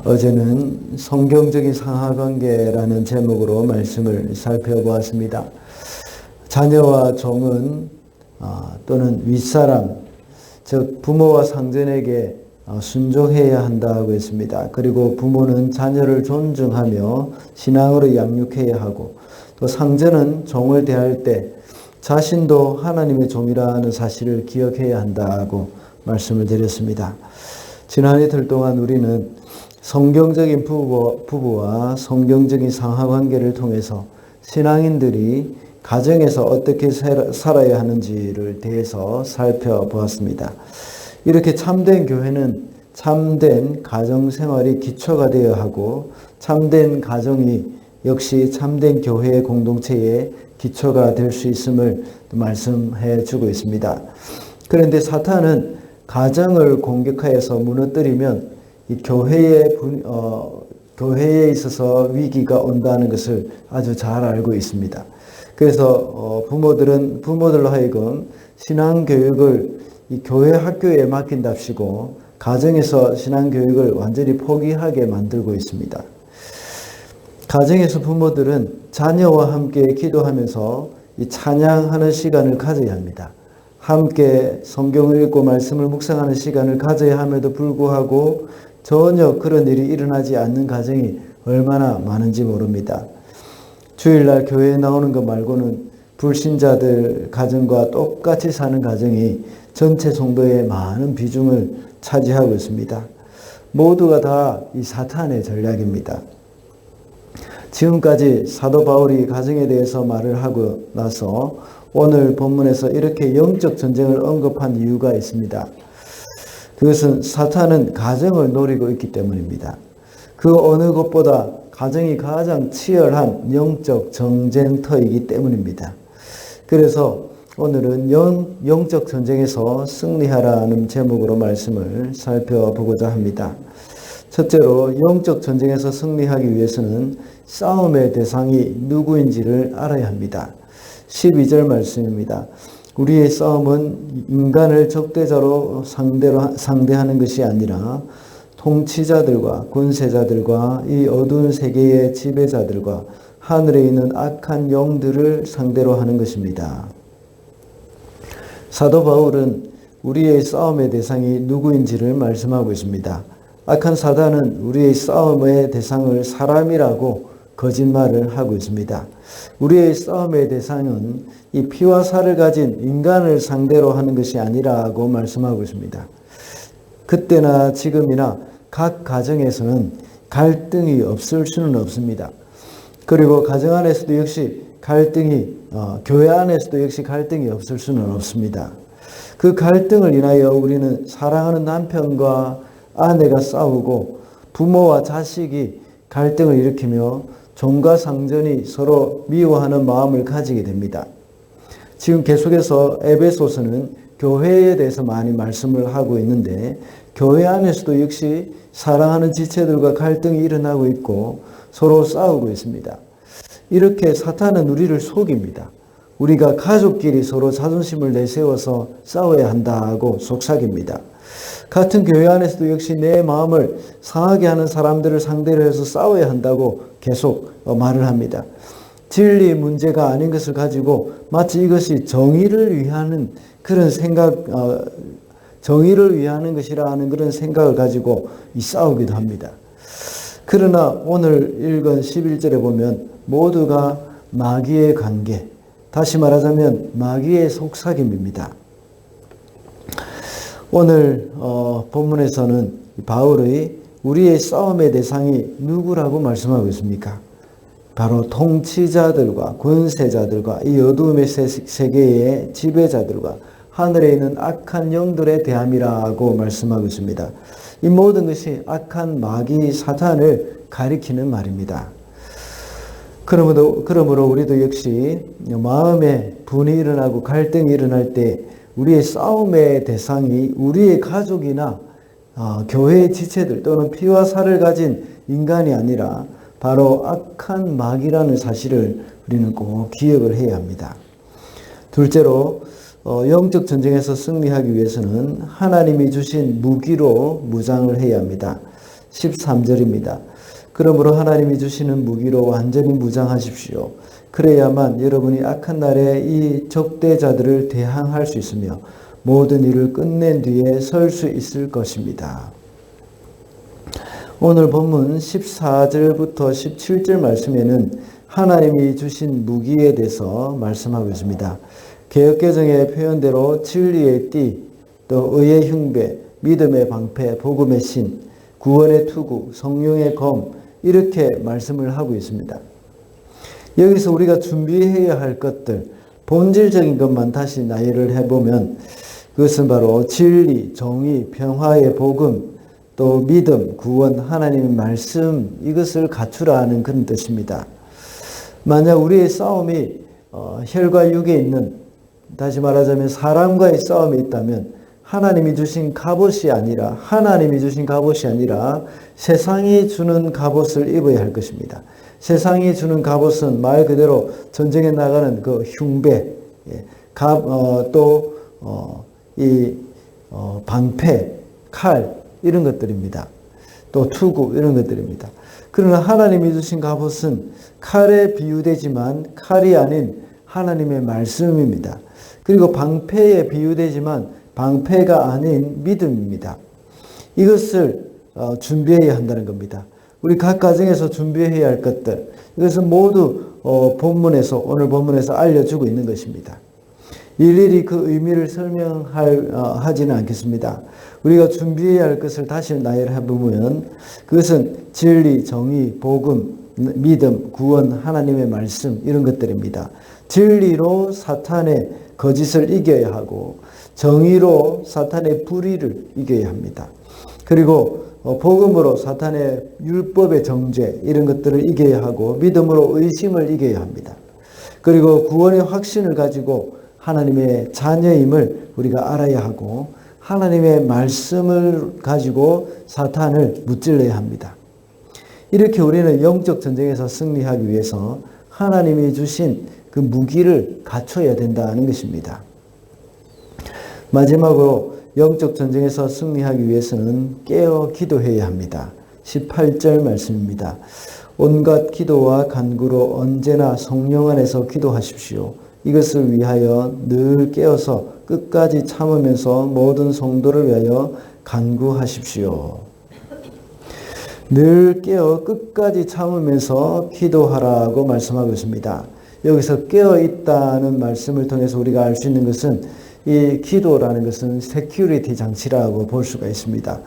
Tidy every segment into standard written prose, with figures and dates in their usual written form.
어제는 성경적인 상하관계라는 제목으로 말씀을 살펴보았습니다. 자녀와 종은 또는 윗사람, 즉 부모와 상전에게 순종해야 한다고 했습니다. 그리고 부모는 자녀를 존중하며 신앙으로 양육해야 하고, 또 상전은 종을 대할 때 자신도 하나님의 종이라는 사실을 기억해야 한다고 말씀을 드렸습니다. 지난 이틀 동안 우리는 성경적인 부부와 성경적인 상하관계를 통해서 신앙인들이 가정에서 어떻게 살아야 하는지를 대해서 살펴보았습니다. 이렇게 참된 교회는 참된 가정생활이 기초가 되어야 하고, 참된 가정이 역시 참된 교회의 공동체의 기초가 될 수 있음을 말씀해 주고 있습니다. 그런데 사탄은 가정을 공격하여서 무너뜨리면 이 교회에 있어서 위기가 온다는 것을 아주 잘 알고 있습니다. 그래서 부모들로 하여금 신앙교육을 이 교회 학교에 맡긴답시고 가정에서 신앙교육을 완전히 포기하게 만들고 있습니다. 가정에서 부모들은 자녀와 함께 기도하면서 이 찬양하는 시간을 가져야 합니다. 함께 성경을 읽고 말씀을 묵상하는 시간을 가져야 함에도 불구하고 전혀 그런 일이 일어나지 않는 가정이 얼마나 많은지 모릅니다. 주일날 교회에 나오는 것 말고는 불신자들 가정과 똑같이 사는 가정이 전체 성도의 많은 비중을 차지하고 있습니다. 모두가 다 이 사탄의 전략입니다. 지금까지 사도 바울이 가정에 대해서 말을 하고 나서 오늘 본문에서 이렇게 영적 전쟁을 언급한 이유가 있습니다. 그것은 사탄은 가정을 노리고 있기 때문입니다. 그 어느 것보다 가정이 가장 치열한 영적 전쟁터이기 때문입니다. 그래서 오늘은 영적 전쟁에서 승리하라는 제목으로 말씀을 살펴보고자 합니다. 첫째로 영적 전쟁에서 승리하기 위해서는 싸움의 대상이 누구인지를 알아야 합니다. 12절 말씀입니다. 우리의 싸움은 인간을 적대자로 상대하는 것이 아니라 통치자들과 권세자들과 이 어두운 세계의 지배자들과 하늘에 있는 악한 영들을 상대로 하는 것입니다. 사도 바울은 우리의 싸움의 대상이 누구인지를 말씀하고 있습니다. 악한 사단은 우리의 싸움의 대상을 사람이라고 거짓말을 하고 있습니다. 우리의 싸움의 대상은 이 피와 살을 가진 인간을 상대로 하는 것이 아니라고 말씀하고 있습니다. 그때나 지금이나 각 가정에서는 갈등이 없을 수는 없습니다. 그리고 가정 안에서도 역시 교회 안에서도 역시 갈등이 없을 수는 없습니다. 그 갈등을 인하여 우리는 사랑하는 남편과 아내가 싸우고 부모와 자식이 갈등을 일으키며 종과 상전이 서로 미워하는 마음을 가지게 됩니다. 지금 계속해서 에베소서는 교회에 대해서 많이 말씀을 하고 있는데, 교회 안에서도 역시 사랑하는 지체들과 갈등이 일어나고 있고 서로 싸우고 있습니다. 이렇게 사탄은 우리를 속입니다. 우리가 가족끼리 서로 자존심을 내세워서 싸워야 한다고 속삭입니다. 같은 교회 안에서도 역시 내 마음을 상하게 하는 사람들을 상대로 해서 싸워야 한다고 계속 말을 합니다. 진리 문제가 아닌 것을 가지고 마치 이것이 정의를 위하는 것이라는 그런 생각을 가지고 싸우기도 합니다. 그러나 오늘 읽은 11절에 보면 모두가 마귀의 관계, 다시 말하자면 마귀의 속삭임입니다. 오늘 본문에서는 바울의 우리의 싸움의 대상이 누구라고 말씀하고 있습니까? 바로 통치자들과 권세자들과 이 어두움의 세계의 지배자들과 하늘에 있는 악한 영들에 대함이라고 말씀하고 있습니다. 이 모든 것이 악한 마귀 사탄을 가리키는 말입니다. 그러므로 우리도 역시 마음에 분이 일어나고 갈등이 일어날 때 우리의 싸움의 대상이 우리의 가족이나 교회의 지체들 또는 피와 살을 가진 인간이 아니라 바로 악한 마귀라는 사실을 우리는 꼭 기억을 해야 합니다. 둘째로 영적 전쟁에서 승리하기 위해서는 하나님이 주신 무기로 무장을 해야 합니다. 13절입니다. 그러므로 하나님이 주시는 무기로 완전히 무장하십시오. 그래야만 여러분이 악한 날에 이 적대자들을 대항할 수 있으며 모든 일을 끝낸 뒤에 설 수 있을 것입니다. 오늘 본문 14절부터 17절 말씀에는 하나님이 주신 무기에 대해서 말씀하고 있습니다. 개역개정의 표현대로 진리의 띠, 또 의의 흉배, 믿음의 방패, 복음의 신, 구원의 투구, 성령의 검, 이렇게 말씀을 하고 있습니다. 여기서 우리가 준비해야 할 것들, 본질적인 것만 다시 나열을 해보면 그것은 바로 진리, 정의, 평화의 복음, 또 믿음, 구원, 하나님의 말씀, 이것을 갖추라는 그런 뜻입니다. 만약 우리의 싸움이 혈과 육에 있는, 다시 말하자면 사람과의 싸움이 있다면 하나님이 주신 갑옷이 아니라 세상이 주는 갑옷을 입어야 할 것입니다. 세상이 주는 갑옷은 말 그대로 전쟁에 나가는 그 흉배, 방패, 칼, 이런 것들입니다. 또 투구, 이런 것들입니다. 그러나 하나님이 주신 갑옷은 칼에 비유되지만 칼이 아닌 하나님의 말씀입니다. 그리고 방패에 비유되지만 방패가 아닌 믿음입니다. 이것을 준비해야 한다는 겁니다. 우리 각 가정에서 준비해야 할 것들, 이것은 모두 오늘 본문에서 알려주고 있는 것입니다. 일일이 그 의미를 설명하지는 않겠습니다. 우리가 준비해야 할 것을 다시 나열해보면 그것은 진리, 정의, 복음, 믿음, 구원, 하나님의 말씀, 이런 것들입니다. 진리로 사탄의 거짓을 이겨야 하고 정의로 사탄의 불의를 이겨야 합니다. 그리고 복음으로 사탄의 율법의 정죄, 이런 것들을 이겨야 하고 믿음으로 의심을 이겨야 합니다. 그리고 구원의 확신을 가지고 하나님의 자녀임을 우리가 알아야 하고 하나님의 말씀을 가지고 사탄을 무찔러야 합니다. 이렇게 우리는 영적 전쟁에서 승리하기 위해서 하나님이 주신 그 무기를 갖춰야 된다는 것입니다. 마지막으로 영적 전쟁에서 승리하기 위해서는 깨어 기도해야 합니다. 18절 말씀입니다. 온갖 기도와 간구로 언제나 성령 안에서 기도하십시오. 이것을 위하여 늘 깨어서 끝까지 참으면서 모든 성도를 위하여 간구하십시오. 늘 깨어 끝까지 참으면서 기도하라고 말씀하고 있습니다. 여기서 깨어 있다는 말씀을 통해서 우리가 알 수 있는 것은 이 기도라는 것은 세큐리티 장치라고 볼 수가 있습니다.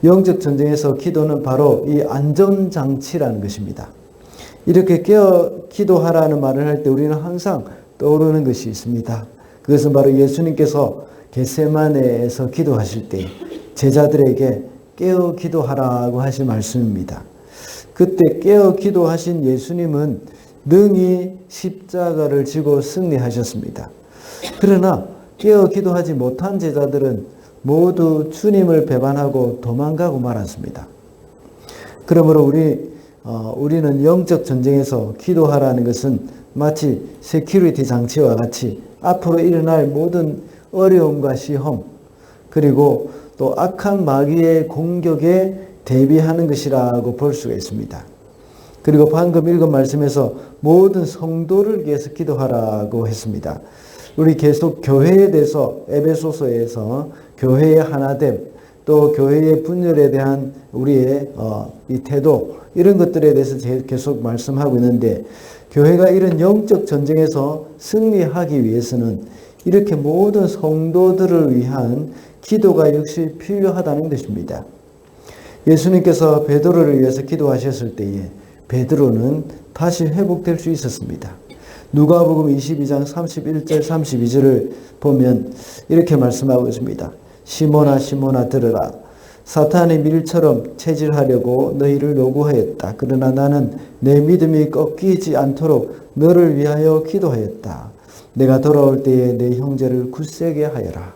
영적 전쟁에서 기도는 바로 이 안전장치라는 것입니다. 이렇게 깨어 기도하라는 말을 할 때 우리는 항상 떠오르는 것이 있습니다. 그것은 바로 예수님께서 겟세마네에서 기도하실 때 제자들에게 깨어 기도하라고 하신 말씀입니다. 그때 깨어 기도하신 예수님은 능히 십자가를 지고 승리하셨습니다. 그러나 깨어 기도하지 못한 제자들은 모두 주님을 배반하고 도망가고 말았습니다. 그러므로 우리는 영적 전쟁에서 기도하라는 것은 마치 세큐리티 장치와 같이 앞으로 일어날 모든 어려움과 시험, 그리고 또 악한 마귀의 공격에 대비하는 것이라고 볼 수가 있습니다. 그리고 방금 읽은 말씀에서 모든 성도를 위해서 기도하라고 했습니다. 우리 계속 교회에 대해서 에베소서에서 교회의 하나됨, 또 교회의 분열에 대한 우리의 이 태도, 이런 것들에 대해서 계속 말씀하고 있는데, 교회가 이런 영적 전쟁에서 승리하기 위해서는 이렇게 모든 성도들을 위한 기도가 역시 필요하다는 것입니다. 예수님께서 베드로를 위해서 기도하셨을 때에 베드로는 다시 회복될 수 있었습니다. 누가복음 22장 31절 32절을 보면 이렇게 말씀하고 있습니다. 시몬아 시몬아 들으라. 사탄이 밀처럼 체질하려고 너희를 요구하였다. 그러나 나는 내 믿음이 꺾이지 않도록 너를 위하여 기도하였다. 내가 돌아올 때에 내 형제를 굳세게 하여라.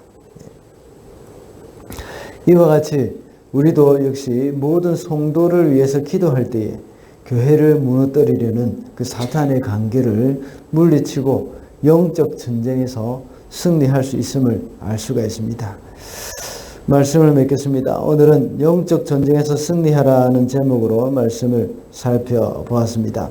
이와 같이 우리도 역시 모든 성도를 위해서 기도할 때에 교회를 무너뜨리려는 그 사탄의 관계를 물리치고 영적 전쟁에서 승리할 수 있음을 알 수가 있습니다. 말씀을 맺겠습니다. 오늘은 영적 전쟁에서 승리하라는 제목으로 말씀을 살펴보았습니다.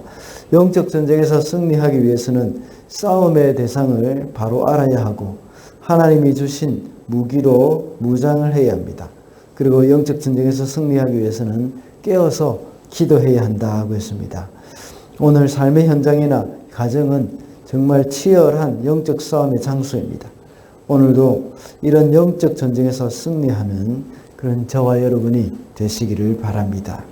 영적 전쟁에서 승리하기 위해서는 싸움의 대상을 바로 알아야 하고 하나님이 주신 무기로 무장을 해야 합니다. 그리고 영적 전쟁에서 승리하기 위해서는 깨어서 기도해야 한다고 했습니다. 오늘 삶의 현장이나 가정은 정말 치열한 영적 싸움의 장소입니다. 오늘도 이런 영적 전쟁에서 승리하는 그런 저와 여러분이 되시기를 바랍니다.